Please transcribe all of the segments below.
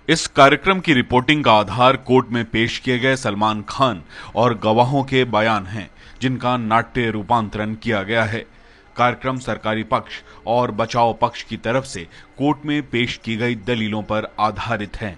इस कार्यक्रम की रिपोर्टिंग का आधार कोर्ट में पेश किए गए सलमान खान और गवाहों के बयान हैं, जिनका नाट्य रूपांतरण किया गया है। कार्यक्रम सरकारी पक्ष और बचाव पक्ष की तरफ से कोर्ट में पेश की गई दलीलों पर आधारित है।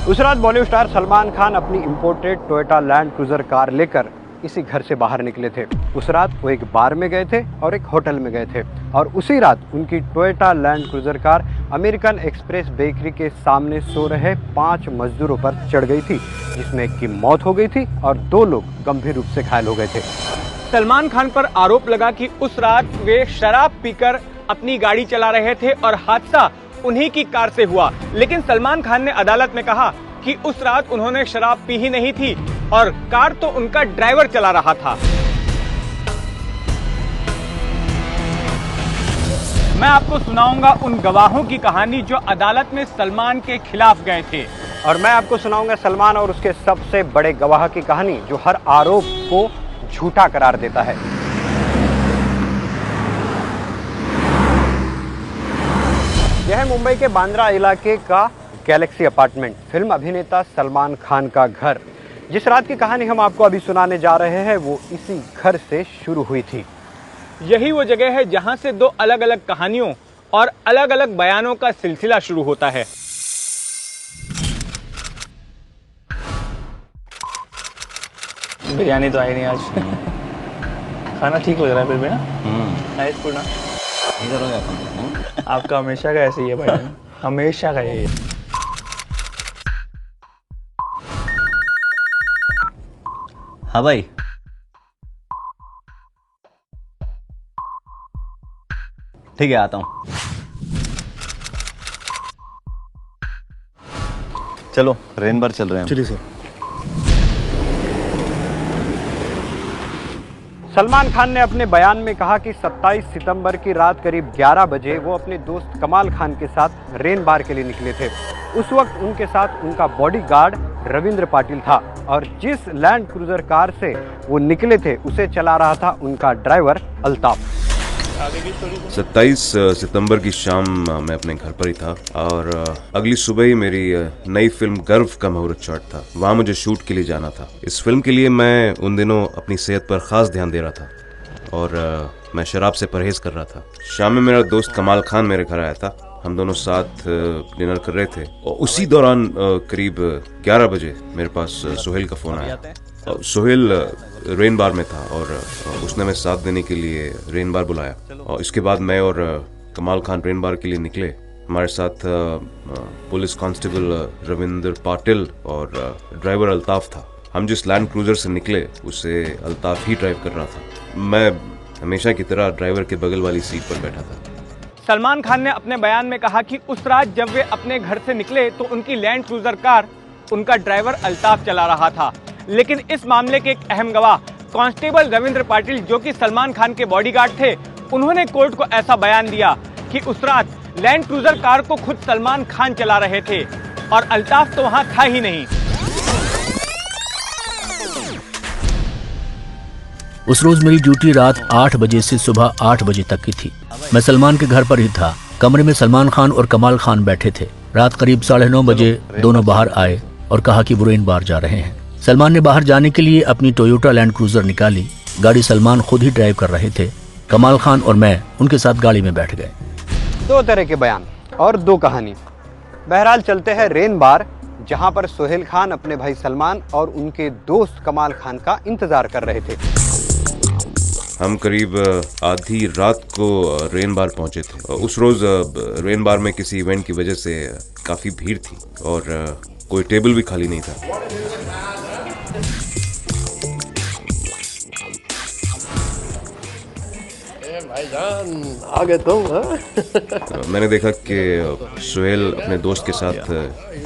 उस रात बॉलीवुड स्टार सलमान खान अपनी imported Toyota land cruiser car लेकर इसी घर से बाहर निकले थे। उस रात वो एक बार में गए थे और एक होटल में गए थे और उसी रात उनकी Toyota land cruiser car American express bakery के सामने सो रहे 5 मजदूरों पर चढ़ गई थी, जिसमें एक की मौत हो गई थी और 2 लोग गंभीर रूप से घायल हो गए थे। सलमान खान पर आरोप लगा कि उस रात वे शराब पीकर अपनी गाड़ी चला रहे थे और हादसा उन्हीं की कार से हुआ, लेकिन सलमान खान ने अदालत में कहा कि उस रात उन्होंने शराब पी ही नहीं थी और कार तो उनका ड्राइवर चला रहा था। मैं आपको सुनाऊंगा उन गवाहों की कहानी जो अदालत में सलमान के खिलाफ गए थे, और मैं आपको सुनाऊंगा सलमान और उसके सबसे बड़े गवाह की कहानी जो हर आरोप को झूठा करार देता है। यह है मुंबई के बांद्रा इलाके का गैलेक्सी अपार्टमेंट, फिल्म अभिनेता सलमान खान का घर। जिस रात की कहानी हम आपको अभी सुनाने जा रहे हैं वो इसी घर से शुरू हुई थी। यही वो जगह है जहां से 2 अलग अलग कहानियों और अलग अलग बयानों का सिलसिला शुरू होता है। बिरयानी तो आई नहीं आज। खाना ठीक लग रहा है फिर भी ना। नाइस फूड ना। इधर हो गया। आपका हमेशा का ऐसे ही है भाई, हमेशा का यही है। हाँ भाई, ठीक है आता हूँ। चलो रेन बार चल रहे हैं। चलिए सर। सलमान खान ने अपने बयान में कहा कि 27 सितंबर की रात करीब 11 बजे वो अपने दोस्त कमाल खान के साथ रेन बार के लिए निकले थे। उस वक्त उनके साथ उनका बॉडीगार्ड रविंद्र पाटिल था और जिस लैंड क्रूजर कार से वो निकले थे उसे चला रहा था उनका ड्राइवर अल्ताफ। 27 सितंबर की शाम मैं अपने घर पर ही था और अगली सुबह ही मेरी नई फिल्म गर्व का मुहूर्त चार्ट था। वहाँ मुझे शूट के लिए जाना था। इस फिल्म के लिए मैं उन दिनों अपनी सेहत पर खास ध्यान दे रहा था और मैं शराब से परहेज कर रहा था। शाम में मेरा दोस्त कमाल खान मेरे घर आया था। हम दोनों साथ डिनर कर रहे थे और उसी दौरान करीब 11 बजे मेरे पास सोहेल का फोन आया। सोहेल रेन बार में था और उसने हमें साथ देने के लिए रेन बार बुलाया और इसके बाद मैं और कमाल खान रेन बार के लिए निकले। हमारे साथ पुलिस कांस्टेबल रविंद्र पाटिल और ड्राइवर अल्ताफ था। हम जिस लैंड क्रूजर से निकले उसे अल्ताफ ही ड्राइव कर रहा था। मैं हमेशा की तरह ड्राइवर के बगल वाली सीट पर बैठा था। सलमान खान ने अपने बयान में कहा कि उस रात जब वे अपने घर से निकले तो उनकी लैंड क्रूजर कार उनका ड्राइवर अल्ताफ चला रहा था, लेकिन इस मामले के एक अहम गवाह कांस्टेबल रविंद्र पाटिल जो कि सलमान खान के बॉडीगार्ड थे, उन्होंने कोर्ट को ऐसा बयान दिया कि उस रात लैंड क्रूजर कार को खुद सलमान खान चला रहे थे और अल्ताफ तो वहां था ही नहीं। उस रोज मेरी ड्यूटी रात 8 बजे से सुबह 8 बजे तक की थी। मैं सलमान के घर पर ही था। कमरे में सलमान खान और कमाल खान बैठे थे। रात करीब 9:30 बजे दोनों बाहर आए और कहा कि वो रेन बार जा रहे हैं। सलमान ने बाहर जाने के लिए अपनी टोयोटा लैंड क्रूजर निकाली गाड़ी सलमान खुद ही ड्राइव कर रहे थे। कमाल खान और मैं उनके साथ गाड़ी में बैठ गए। दो तरह के बयान और दो कहानी। बहरहाल चलते हैं रेन बार, जहां पर सोहेल खान अपने भाई सलमान और उनके दोस्त कमाल खान का इंतजार कर रहे थे। हम करीब आधी रात को रेन बार पहुंचे थे। उस रोज रेन बार में किसी इवेंट की वजह से काफी भीड़ थी और कोई टेबल भी खाली नहीं था। भाईजान आ गए तुम। मैंने देखा कि सोहेल अपने दोस्त के साथ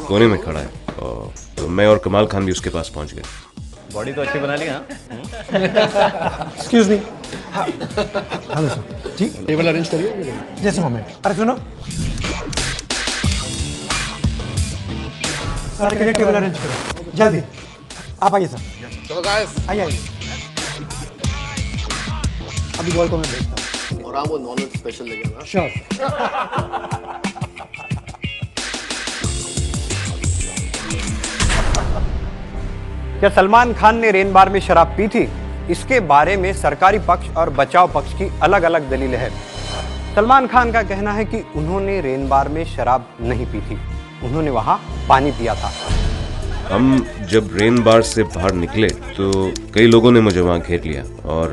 कोने में खड़ा है और तो मैं और कमाल खान भी उसके पास पहुंच गए। बॉडी तो अच्छी बना ली। हाँ एक्सक्यूज मी। जी टेबल अरेंज करिए। जैसे मोमेंट। अरे सुनो सर के लिए टेबल अरेंज करो जल्दी। आप आइए सर। चलो गाइस आइए। अभी बॉल को मैं भेजता हूँ और आप वो नॉनवेज स्पेशल लेके आना। श्योर। क्या सलमान खान ने रेन बार में शराब पी थी? इसके बारे में सरकारी पक्ष और बचाव पक्ष की अलग अलग दलीलें हैं। सलमान खान का कहना है कि उन्होंने रेन बार में शराब नहीं पी थी, उन्होंने वहां पानी पिया था। हम जब रेन बार से बाहर निकले तो कई लोगों ने मुझे वहां घेर लिया और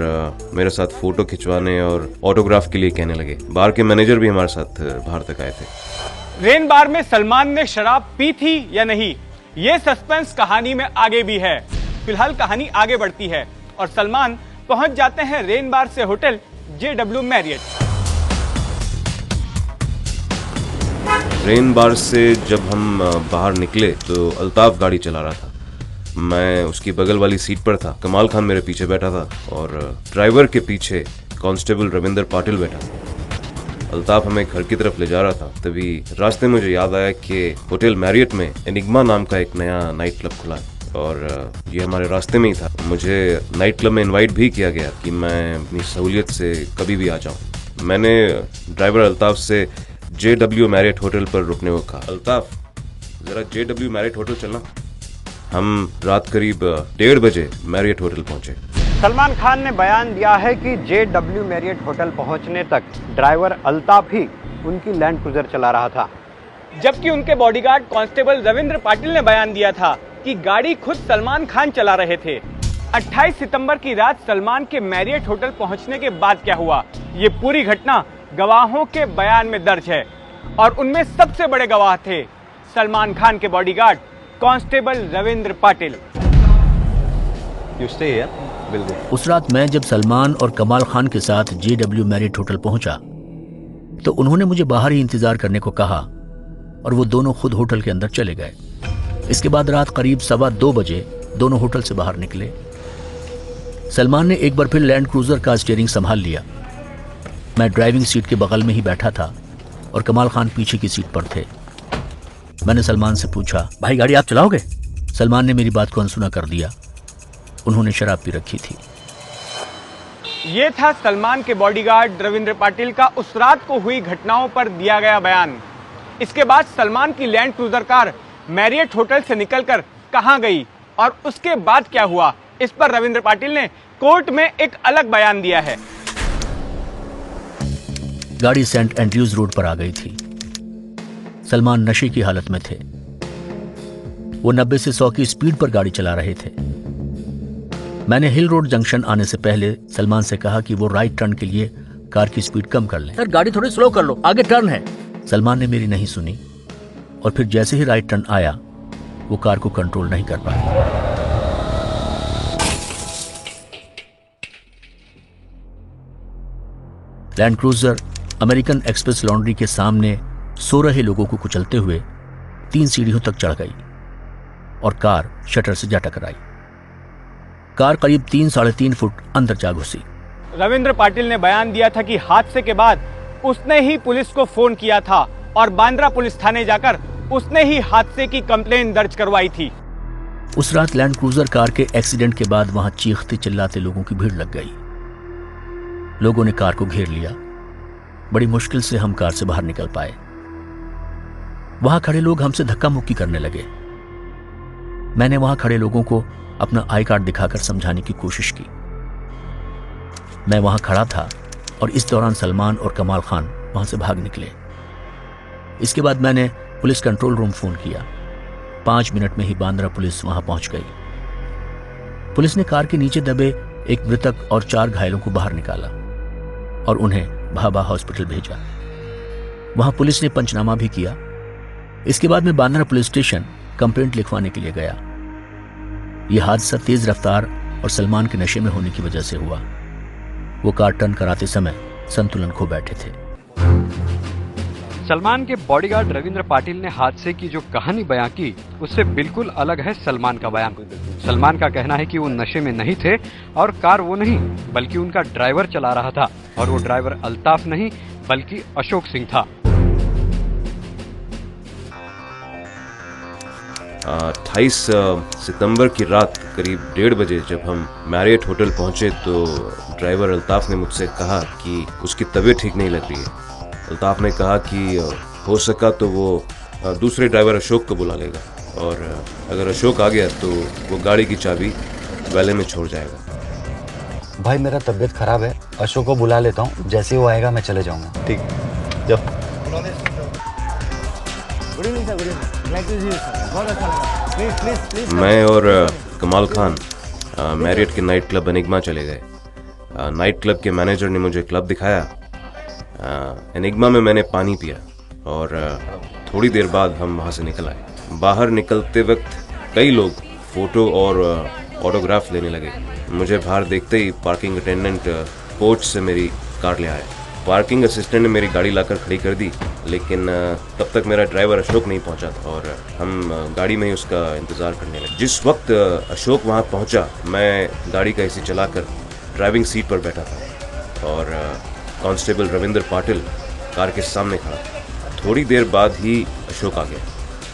मेरे साथ फोटो खिंचवाने और ऑटोग्राफ के लिए कहने लगे। बार के मैनेजर भी हमारे साथ बाहर तक आए थे। रेन बार में सलमान ने शराब पी थी या नहीं, ये सस्पेंस कहानी में आगे भी है। फिलहाल कहानी आगे बढ़ती है और सलमान पहुंच जाते हैं रेन बार से होटल JW मैरियट। रेन बार से जब हम बाहर निकले तो अल्ताफ गाड़ी चला रहा था। मैं उसकी बगल वाली सीट पर था, कमाल खान मेरे पीछे बैठा था और ड्राइवर के पीछे कांस्टेबल रविंदर पाटिल बैठा था। अल्ताफ हमें घर की तरफ ले जा रहा था, तभी रास्ते में मुझे याद आया कि होटल मैरियट में एनिग्मा नाम का एक नया नाइट क्लब खुला है और ये हमारे रास्ते में ही था। मुझे नाइट क्लब में इनवाइट भी किया गया कि मैं अपनी सहूलियत से कभी भी आ जाऊं। मैंने ड्राइवर अल्ताफ से JW मैरियट होटल पर रुकने को कहा। अल्ताफ जरा JW मैरियट होटल चलना। हम रात करीब 1:30 बजे मैरियट होटल पहुंचे। सलमान खान ने बयान दिया है कि JW मैरियट होटल पहुंचने तक ड्राइवर अल्ताफ ही उनकी लैंड क्रूजर चला रहा था, जबकि उनके बॉडीगार्ड कांस्टेबल रविंद्र पाटिल ने बयान दिया था कि गाड़ी खुद सलमान खान चला रहे थे। 28 सितंबर की रात सलमान के मैरियट होटल पहुंचने के बाद क्या हुआ, ये पूरी घटना गवाहों के बयान में दर्ज है और उनमें सबसे बड़े गवाह थे सलमान खान के बॉडीगार्ड कांस्टेबल रविंद्र पाटिल। उस रात मैं जब सलमान और कमाल खान के साथ JW मैरियट होटल पहुंचा तो उन्होंने मुझे बाहर ही इंतजार करने को कहा और वो दोनों खुद होटल के अंदर चले गए। इसके बाद रात करीब 2:15 बजे दोनों होटल से बाहर निकले। सलमान ने एक बार फिर लैंड क्रूजर का स्टीयरिंग संभाल लिया। मैं ड्राइविंग सीट के बगल में ही बैठा था और कमाल खान पीछे की सीट पर थे। मैंने सलमान से पूछा, भाई गाड़ी आप चलाओगे? सलमान ने मेरी बात को अनसुना कर दिया। उन्होंने शराब पी रखी थी। ये था सलमान के बॉडीगार्ड रविंद्र पाटिल का उस रात को हुई घटनाओं पर दिया गया बयान। इसके बाद सलमान की land cruiser car Marriott hotel से निकलकर कहां गई और उसके बाद क्या हुआ, इस पर रविंद्र पाटिल ने कोर्ट में एक अलग बयान दिया है। गाड़ी सेंट एंड्रयूज रोड पर आ गई थी। सलमान नशे की हालत में थे। वो 90 से 100 की स्पीड पर गाड़ी चला रहे थे। मैंने हिल रोड जंक्शन आने से पहले सलमान से कहा कि वो राइट टर्न के लिए कार की स्पीड कम कर लें। सर गाड़ी थोड़ी स्लो कर लो, आगे टर्न है। सलमान ने मेरी नहीं सुनी और फिर जैसे ही राइट टर्न आया वो कार को कंट्रोल नहीं कर पाया। Land cruiser American express laundry के सामने सो रहे लोगों को कुचलते हुए 3 सीढ़ियों तक चढ़ गई और कार शटर से जा टकराई। कार करीब 3-3.5 फुट अंदर जा घुसी। रविंद्र पाटिल ने बयान दिया था कि हादसे के बाद उसने ही पुलिस को फोन किया था और बांद्रा पुलिस थाने जाकर उसने ही हादसे की कंप्लेन दर्ज करवाई थी। उस रात लैंड क्रूजर कार के एक्सीडेंट के बाद वहां चीखते चिल्लाते लोगों की भीड़ लग गई। लोगों ने कार को घेर लिया। बड़ी मुश्किल से हम कार से बाहर निकल पाए। वहां खड़े लोग हमसे धक्का मुक्की करने लगे। मैंने वहां खड़े लोगों को अपना आई कार्ड दिखाकर समझाने की कोशिश की। मैं वहां खड़ा था और इस दौरान सलमान और कमाल खान वहां से भाग निकले। इसके बाद मैंने पुलिस कंट्रोल रूम फोन किया। 5 मिनट में ही बांद्रा पुलिस वहां पहुंच गई। पुलिस ने कार के नीचे दबे एक मृतक और 4 घायलों को बाहर निकाला और उन्हें भाभा हॉस्पिटल भेजा। वहां पुलिस ने पंचनामा भी किया। इसके बाद मैं बांद्रा पुलिस स्टेशन कंप्लेंट लिखवाने के लिए गया। यह हादसा तेज रफ्तार और सलमान के नशे में होने की वजह से हुआ। वो कार टर्न कराते समय संतुलन खो बैठे थे। सलमान के बॉडीगार्ड रविंद्र पाटिल ने हादसे की जो कहानी बयां की, उससे बिल्कुल अलग है सलमान का बयान। सलमान का कहना है कि वो नशे में नहीं थे और कार वो नहीं बल्कि उनका ड्राइवर चला रहा था, और वो ड्राइवर अल्ताफ नहीं बल्कि अशोक सिंह था। 28 सितंबर की रात करीब 1:30 बजे जब हम मैरियट होटल पहुंचे तो ड्राइवर अल्ताफ ने मुझसे कहा कि उसकी तबीयत ठीक नहीं लग रही है। अल्ताफ ने कहा कि हो सका तो वो दूसरे ड्राइवर अशोक को बुला लेगा, और अगर अशोक आ गया तो वो गाड़ी की चाबी वैले में छोड़ जाएगा। भाई मेरा तबीयत खराब है, अशोक को बुला लेता हूँ, जैसे वो आएगा मैं चले जाऊंगा। ठीक, जाओ। मैं और कमाल खान मैरियट के नाइट क्लब एनिग्मा चले गए। नाइट क्लब के मैनेजर ने मुझे क्लब दिखाया। एनिग्मा में मैंने पानी पिया और थोड़ी देर बाद हम वहाँ से निकल आए। बाहर निकलते वक्त कई लोग फोटो और ऑटोग्राफ लेने लगे। मुझे बाहर देखते ही पार्किंग अटेंडेंट कोच से मेरी कार ले आया। पार्किंग असिस्टेंट ने मेरी गाड़ी लाकर खड़ी कर दी, लेकिन तब तक मेरा ड्राइवर अशोक नहीं पहुंचा था और हम गाड़ी में ही उसका इंतज़ार करने लगे। जिस वक्त अशोक वहां पहुंचा, मैं गाड़ी का एसी चलाकर ड्राइविंग सीट पर बैठा था और कांस्टेबल रविंद्र पाटिल कार के सामने खड़ा था। थोड़ी देर बाद ही अशोक आ गया।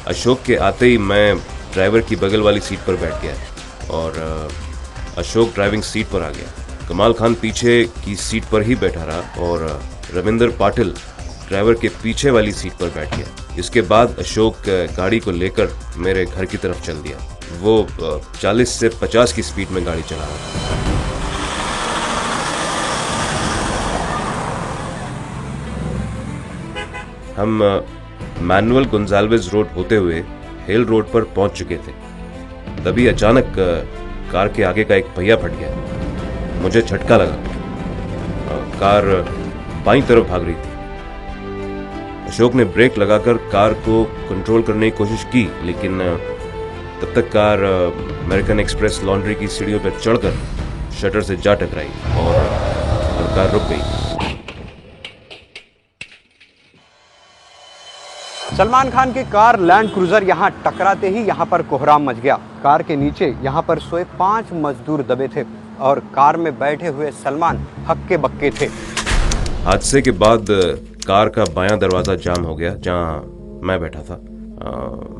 अशोक के आते ही मैं ड्राइवर की बगल वाली सीट पर बैठ गया और अशोक ड्राइविंग सीट पर आ गया। कमाल खान पीछे की सीट पर ही बैठा रहा और रविंद्र पाटिल ड्राइवर के पीछे वाली सीट पर बैठ गया। इसके बाद अशोक गाड़ी को लेकर मेरे घर की तरफ चल दिया। वो 40 से 50 की स्पीड में गाड़ी चला रहा था। हम मैनुअल गोंजाल्वेज रोड होते हुए हेल रोड पर पहुंच चुके थे। तभी अचानक कार के आगे का एक पहिया फट गया। मुझे झटका लगा। कार बाईं तरफ भाग रही थी। अशोक ने ब्रेक लगाकर कार को कंट्रोल करने की कोशिश की, लेकिन तब तक कार अमेरिकन एक्सप्रेस लॉन्ड्री की सीढ़ियों पर चढ़कर शटर से जा टकराई और कार रुक गई। सलमान खान की कार लैंड क्रूजर यहां टकराते ही यहां पर कोहराम मच गया। कार के नीचे यहां पर सोए 5 मजदूर दबे थे और कार में बैठे हुए सलमान हक्के बक्के थे। हादसे के बाद कार का बायां दरवाजा जाम हो गया जहां मैं बैठा था।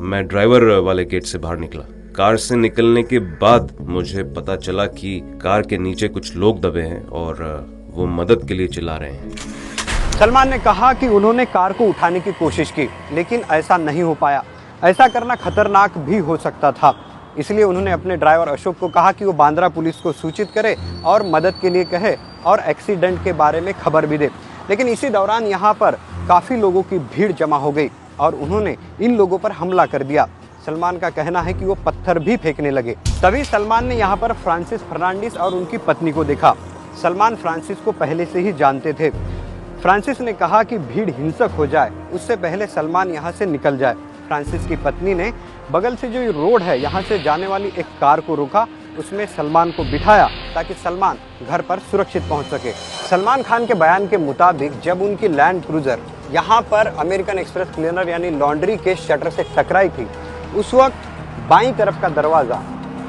मैं ड्राइवर वाले गेट से बाहर निकला। कार से निकलने के बाद मुझे पता चला कि कार के नीचे कुछ लोग दबे हैं और वो मदद के लिए चिल्ला रहे हैं। सलमान ने कहा कि उन्होंने कार को उठाने की कोशिश की, लेकिन ऐसा नहीं हो पाया। ऐसा करना खतरनाक भी हो सकता था, इसलिए उन्होंने अपने ड्राइवर अशोक को कहा कि वो बांद्रा पुलिस को सूचित करे और मदद के लिए कहे और एक्सीडेंट के बारे में खबर भी दे। लेकिन इसी दौरान यहाँ पर काफ़ी लोगों की भीड़ जमा हो गई और उन्होंने इन लोगों पर हमला कर दिया। सलमान का कहना है कि वो पत्थर भी फेंकने लगे। तभी सलमान ने यहाँ पर फ्रांसिस फर्नांडिस और उनकी पत्नी को देखा। सलमान फ्रांसिस को पहले से ही जानते थे। फ्रांसिस ने कहा कि भीड़ हिंसक हो जाए उससे पहले सलमान यहाँ से निकल जाए। फ्रांसिस की पत्नी ने बगल से जो रोड है यहाँ से जाने वाली एक कार को रोका, उसमें सलमान को बिठाया ताकि सलमान घर पर सुरक्षित पहुँच सके। सलमान खान के बयान के मुताबिक जब उनकी लैंड क्रूजर यहाँ पर अमेरिकन एक्सप्रेस क्लीनर यानी लॉन्ड्री के शटर से टकराई थी, उस वक्त बाईं तरफ का दरवाज़ा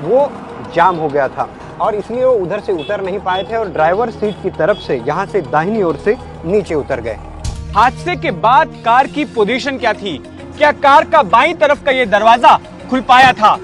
वो जाम हो गया था और इसलिए वो उधर से उतर नहीं पाए थे और ड्राइवर सीट की तरफ से यहाँ से दाहिनी ओर से नीचे उतर गए। हादसे के बाद कार की पोजीशन क्या थी? क्या कार का बाईं तरफ का ये दरवाजा खुल पाया था?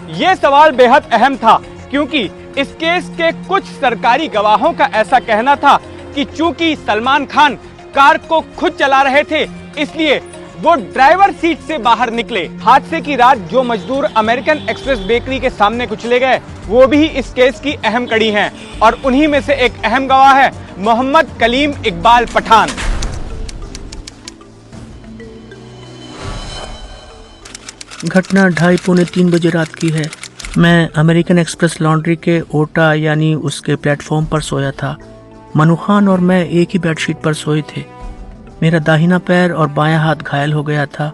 ये सवाल बेहद अहम था, क्योंकि इस केस के कुछ सरकारी गवाहों का ऐसा कहना था कि चूंकि सलमान खान कार को खुद चला रहे थे, इसलिए वो ड्राइवर सीट से बाहर निकले। हादसे की रात जो मजदूर अमेरिकन एक्सप्रेस बेकरी के सामने कुचले गए, वो भी इस केस की अहम कड़ी हैं और उन्हीं में से एक अहम गवाह है मोहम्मद कलीम इकबाल पठान। घटना 2:30-3 बजे रात की है। मैं अमेरिकन एक्सप्रेस लॉन्ड्री के ओटा यानी उसके प्लेटफॉर्म पर सोया था। मनु खान और मैं एक ही बेडशीट पर सोए थे। मेरा दाहिना पैर और बायां हाथ घायल हो गया था।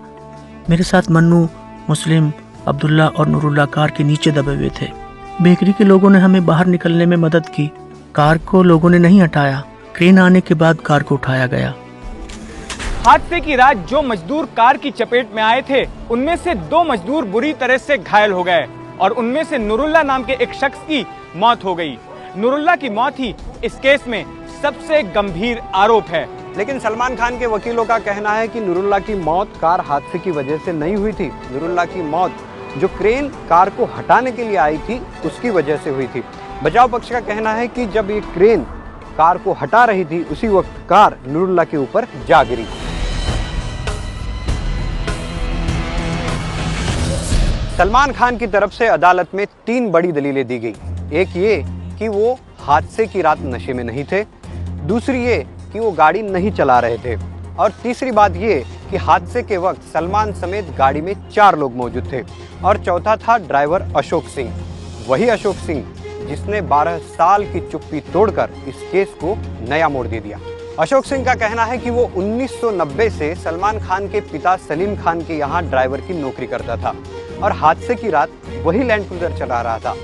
मेरे साथ मन्नू, मुस्लिम, अब्दुल्ला और नूरुल्लाह कार के नीचे दबे हुए थे। बेकरी के लोगों ने हमें बाहर निकलने में मदद की। कार को लोगों ने नहीं हटाया। क्रेन आने के बाद कार को उठाया गया। हादसे की रात जो मजदूर कार की चपेट में आए थे, उनमें से 2 मजदूर बुरी तरह से घायल हो गए और उनमें से नूरुल्लाह नाम के एक शख्स की मौत हो गई। नूरुल्लाह की मौत ही इस केस में सबसे गंभीर आरोप है। लेकिन सलमान खान के वकीलों का कहना है कि नूरुल्लाह की मौत कार हादसे की वजह से नहीं हुई थी। नूरुल्लाह की मौत जो क्रेन कार को हटाने के लिए आई थी, उसकी वजह से हुई थी। बचाव पक्ष का कहना है कि जब ये क्रेन कार को हटा रही थी, उसी वक्त कार नूरुल्लाह के ऊपर जा गिरी। सलमान खान की तरफ से अदालत में 3 बड़ी दलीलें दी गई। एक ये कि वो हादसे की रात नशे में नहीं थे, दूसरी ये कि वो गाड़ी नहीं चला रहे थे, और तीसरी बात ये कि हादसे के वक्त सलमान समेत गाड़ी में 4 लोग मौजूद थे, और चौथा था ड्राइवर अशोक सिंह, वही अशोक सिंह जिसने 12 साल की चुप्पी तोड़कर इस केस को नया मोड़ दे दिया। अशोक सिंह का कहना है कि वो 1990 से सलमान खान के पिता सलीम खान के यहाँ ड्राइवर की नौकरी करता था और हादसे की रात वही लैंड क्रूजर चला रहा था।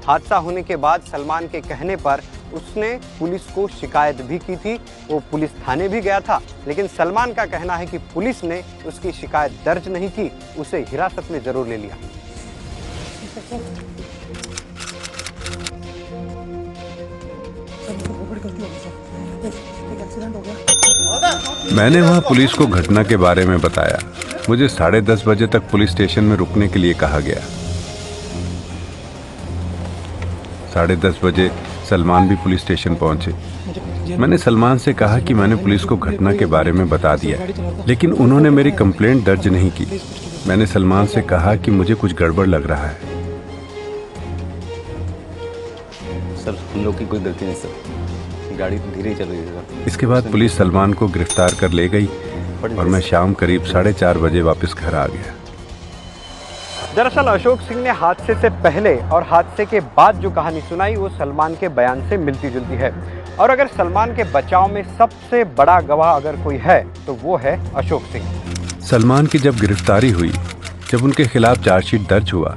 हादसा होने के बाद सलमान के कहने पर उसने पुलिस को शिकायत भी की थी, वो पुलिस थाने भी गया था, लेकिन सलमान का कहना है कि पुलिस ने उसकी शिकायत दर्ज नहीं की, उसे हिरासत में जरूर ले लिया। मैंने वहाँ पुलिस को घटना के बारे में बताया। मुझे 10:30 बजे तक पुलिस स्टेशन में रुकने के लिए कहा गया। 10:30 बजे सलमान भी पुलिस स्टेशन पहुंचे। मैंने सलमान से कहा कि मैंने पुलिस को घटना के बारे में बता दिया, लेकिन उन्होंने मेरी कंप्लेंट दर्ज नहीं की। मैंने सलमान से कहा कि मुझे कुछ गड़बड़ लग रहा है। सर, हम लोग की कोई गलती नहीं सर, गाड़ी धीरे ही चल रही है। इसके बाद पुलिस सलमान को गिरफ्तार कर ले गई और मैं शाम करीब 4:30 बजे वापस घर आ गया। दरअसल अशोक सिंह ने हादसे से पहले और हादसे के बाद जो कहानी सुनाई, वो सलमान के बयान से मिलती जुलती है। और अगर सलमान के बचाव में सबसे बड़ा गवाह अगर कोई है तो वो है अशोक सिंह। सलमान की जब गिरफ्तारी हुई, जब उनके खिलाफ चार्जशीट दर्ज हुआ,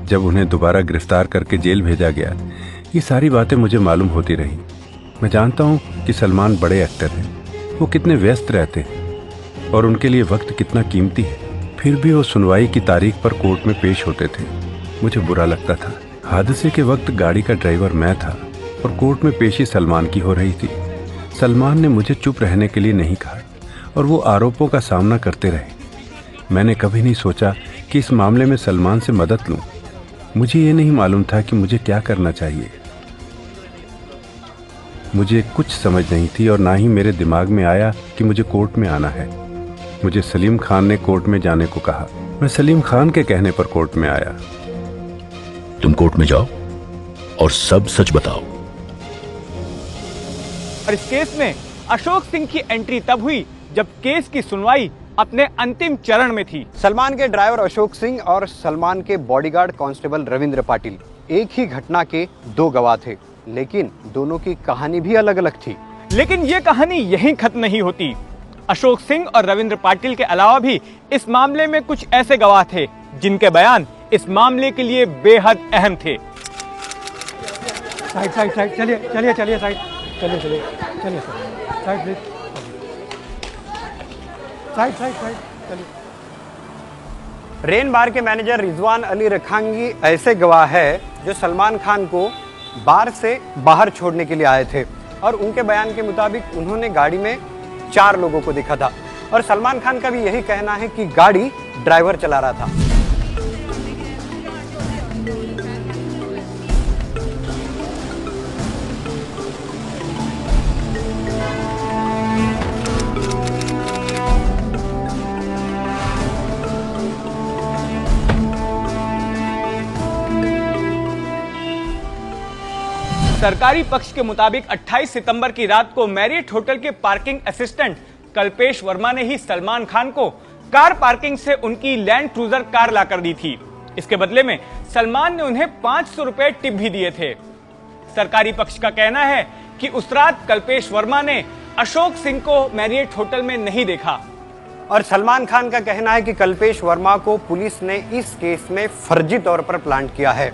जब उन्हें दोबारा गिरफ्तार करके जेल भेजा गया, ये सारी बातें मुझे मालूम होती रही। मैं जानता हूँ कि सलमान बड़े एक्टर हैं, वो कितने व्यस्त रहते हैं और उनके लिए वक्त कितना कीमती है, फिर भी वो सुनवाई की तारीख पर कोर्ट में पेश होते थे। मुझे बुरा लगता था। हादसे के वक्त गाड़ी का ड्राइवर मैं था और कोर्ट में पेशी सलमान की हो रही थी। सलमान ने मुझे चुप रहने के लिए नहीं कहा और वो आरोपों का सामना करते रहे। मैंने कभी नहीं सोचा कि इस मामले में सलमान से मदद लूं। मुझे ये नहीं मालूम था कि मुझे क्या करना चाहिए। मुझे कुछ समझ नहीं थी और ना ही मेरे दिमाग में आया कि मुझे कोर्ट में आना है। मुझे सलीम खान ने कोर्ट में जाने को कहा। मैं सलीम खान के कहने पर कोर्ट में आया। तुम कोर्ट में जाओ और सब सच बताओ। और इस केस में अशोक सिंह की एंट्री तब हुई जब केस की सुनवाई अपने अंतिम चरण में थी। सलमान के ड्राइवर अशोक सिंह और सलमान के बॉडीगार्ड कांस्टेबल रविंद्र पाटिल एक ही घटना के 2 गवाह थे, लेकिन दोनों की कहानी भी अलग अलग थी। लेकिन ये कहानी यहीं खत्म नहीं होती। अशोक सिंह और रविंद्र पाटिल के अलावा भी इस मामले में कुछ ऐसे गवाह थे जिनके बयान इस मामले के लिए बेहद अहम थे। साइड साइड साइड, चलिए चलिए चलिए साइड, चलिए चलिए चलिए side please, side side side चलिए। रेन बार के मैनेजर रिजवान अली रखांगी ऐसे गवाह है जो सलमान खान को बार से बाहर छोड़ने के लिए आए थे और उनके बयान के मुताबिक उन्होंने गाड़ी में 4 लोगों को देखा था और सलमान खान का भी यही कहना है कि गाड़ी ड्राइवर चला रहा था। सरकारी पक्ष के मुताबिक 28 सितंबर की रात को मैरियट होटल के पार्किंग असिस्टेंट कल्पेश वर्मा ने ही सलमान खान को कार पार्किंग से उनकी लैंड क्रूजर कार लाकर दी थी। इसके बदले में सलमान ने उन्हें 500 रुपए टिप भी दिए थे। सरकारी पक्ष का कहना है कि उस रात कल्पेश वर्मा ने अशोक सिंह को मैरियट होटल में नहीं देखा। और सलमान खान का कहना है कि कल्पेश वर्मा को पुलिस ने इस केस में फर्जी तौर पर प्लांट किया है।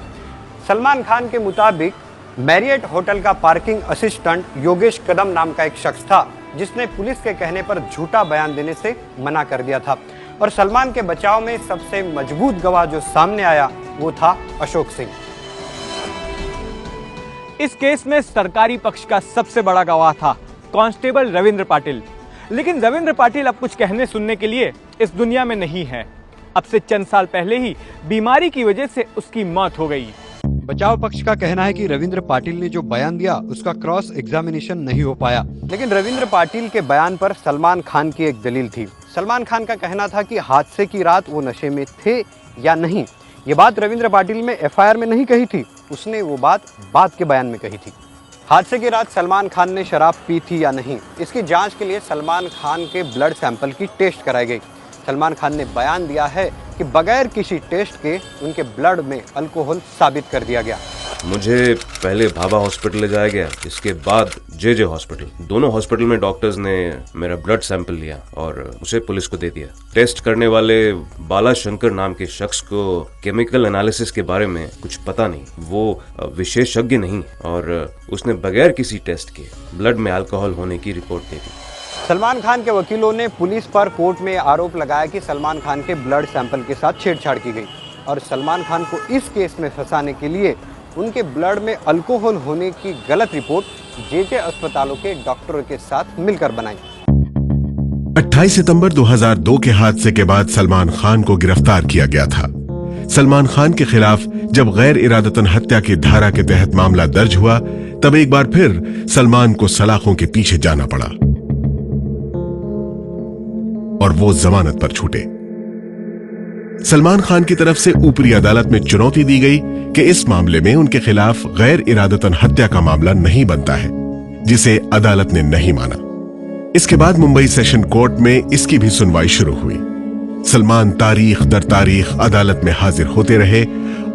सलमान खान के मुताबिक मैरियट होटल का पार्किंग असिस्टेंट योगेश कदम नाम का एक शख्स था, जिसने पुलिस के कहने पर झूठा बयान देने से मना कर दिया था। और सलमान के बचाव में सबसे मजबूत गवाह जो सामने आया वो था अशोक सिंह। इस केस में सरकारी पक्ष का सबसे बड़ा गवाह था कांस्टेबल रविंद्र पाटिल। लेकिन रविंद्र पाटिल अब कुछ कहने सुनने के लिए इस दुनिया में नहीं है। अब से चंद साल पहले ही बीमारी की वजह से उसकी मौत हो गई। बचाव पक्ष का कहना है कि रविंद्र पाटिल ने जो बयान दिया उसका क्रॉस एग्जामिनेशन नहीं हो पाया। लेकिन रविंद्र पाटिल के बयान पर सलमान खान की एक दलील थी। सलमान खान का कहना था कि हादसे की रात वो नशे में थे या नहीं, ये बात रविंद्र पाटिल ने एफआईआर में नहीं कही थी, उसने वो बात बाद के बयान में कही थी। हादसे की रात सलमान खान ने शराब पी थी या नहीं, इसकी जांच के लिए सलमान खान के ब्लड सैंपल की टेस्ट कराई गई। सलमान खान ने बयान दिया है कि बगैर किसी टेस्ट के उनके ब्लड में अल्कोहल साबित कर दिया गया। मुझे पहले भाभा हॉस्पिटल ले जाया गया, इसके बाद जे हॉस्पिटल। दोनों हॉस्पिटल में डॉक्टर्स ने मेरा ब्लड सैंपल लिया और उसे पुलिस को दे दिया। टेस्ट करने वाले बाला शंकर नाम के शख्स को केमिकल एनालिसिस के बारे में कुछ पता नहीं, वो विशेषज्ञ नहीं, और उसने बगैर किसी टेस्ट के ब्लड में अल्कोहल होने की रिपोर्ट दे दी। सलमान खान के वकीलों ने पुलिस पर कोर्ट में आरोप लगाया कि सलमान खान के ब्लड सैंपल के साथ छेड़छाड़ की गई और सलमान खान को इस केस में फंसाने के लिए उनके ब्लड में अल्कोहल होने की गलत रिपोर्ट जे अस्पतालों के डॉक्टरों के साथ मिलकर बनाई। 28 सितंबर 2002 के हादसे के बाद सलमान खान को गिरफ्तार किया गया था। सलमान खान के खिलाफ जब गैर इरादतन हत्या की धारा के तहत मामला दर्ज हुआ, तब एक बार फिर सलमान को सलाखों के पीछे जाना पड़ा और वो जमानत पर छूटे। सलमान खान की तरफ से ऊपरी अदालत में चुनौती दी गई कि इस मामले में उनके खिलाफ गैर इरादतन हत्या का मामला नहीं बनता है, जिसे अदालत ने नहीं माना। इसके बाद मुंबई सेशन कोर्ट में इसकी भी सुनवाई शुरू हुई। सलमान तारीख दर तारीख अदालत में हाजिर होते रहे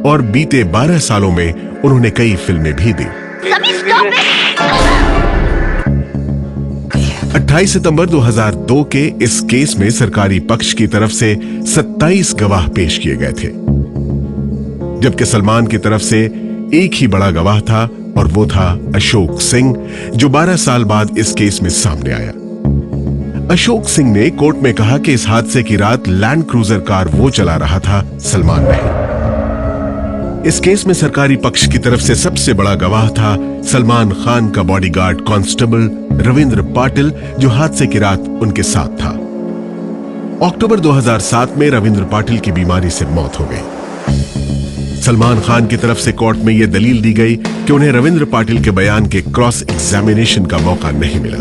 और बीते 12 सालों में उन्होंने कई फिल्में भी दी। 28 सितंबर 2002 के इस केस में सरकारी पक्ष की तरफ से 27 गवाह पेश किए गए थे, जबकि सलमान की तरफ से एक ही बड़ा गवाह था और वो था अशोक सिंह, जो 12 साल बाद इस केस में सामने आया। अशोक सिंह ने कोर्ट में कहा कि इस हादसे की रात लैंड क्रूजर कार वो चला रहा था, सलमान नहीं। इस केस में सरकारी पक्ष की तरफ से सबसे बड़ा गवाह था सलमान खान का बॉडीगार्ड कांस्टेबल रविंद्र पाटिल, जो हादसे की रात उनके साथ था। अक्टूबर 2007 में रविंद्र पाटिल की बीमारी से मौत हो गई। सलमान खान की तरफ से कोर्ट में यह दलील दी गई कि उन्हें रविंद्र पाटिल के बयान के क्रॉस एग्जामिनेशन का मौका नहीं मिला।